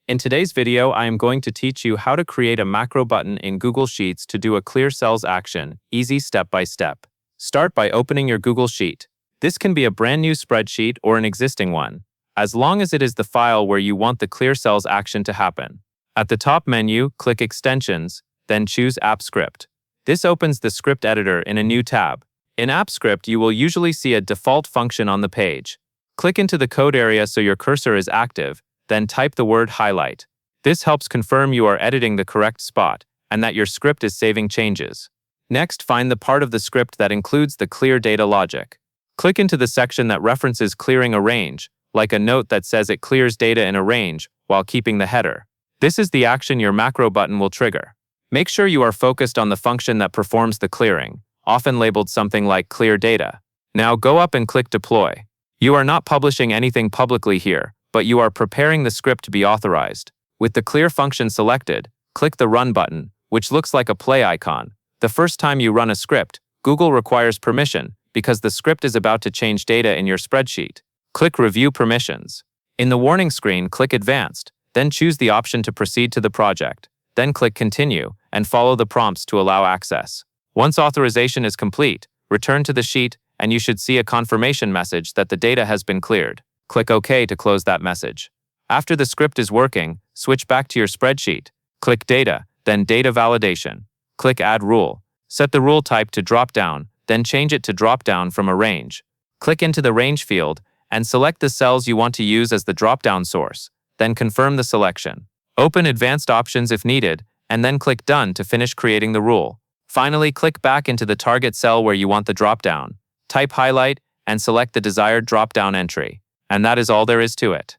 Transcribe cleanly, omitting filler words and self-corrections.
In today's video, I am going to teach you how to create a macro button in Google Sheets to do a clear cells action, easy step by step. Start by opening your Google Sheet. This can be a brand new spreadsheet or an existing one, as long as it is the file where you want the clear cells action to happen. At the top menu, click Extensions, then choose App Script. This opens the script editor in a new tab. In App Script, you will usually see a default function on the page. Click into the code area so your cursor is active, then type the word highlight. This helps confirm you are editing the correct spot and that your script is saving changes. Next, find the part of the script that includes the clear data logic. Click into the section that references clearing a range, like a note that says it clears data in a range while keeping the header. This is the action your macro button will trigger. Make sure you are focused on the function that performs the clearing, often labeled something like clear data. Now go up and click deploy. You are not publishing anything publicly here, but you are preparing the script to be authorized. With the clear function selected, click the run button, which looks like a play icon. The first time you run a script, Google requires permission because the script is about to change data in your spreadsheet. Click Review Permissions. In the warning screen, click Advanced, then choose the option to proceed to the project. Then click Continue and follow the prompts to allow access. Once authorization is complete, return to the sheet and you should see a confirmation message that the data has been cleared. Click OK to close that message. After the script is working, switch back to your spreadsheet. Click Data, then Data Validation. Click Add Rule. Set the rule type to drop-down, then change it to drop-down from a range. Click into the range field and select the cells you want to use as the drop-down source. Then confirm the selection. Open Advanced Options if needed, and then click Done to finish creating the rule. Finally, click back into the target cell where you want the drop-down. Type Highlight and select the desired drop-down entry. And that is all there is to it.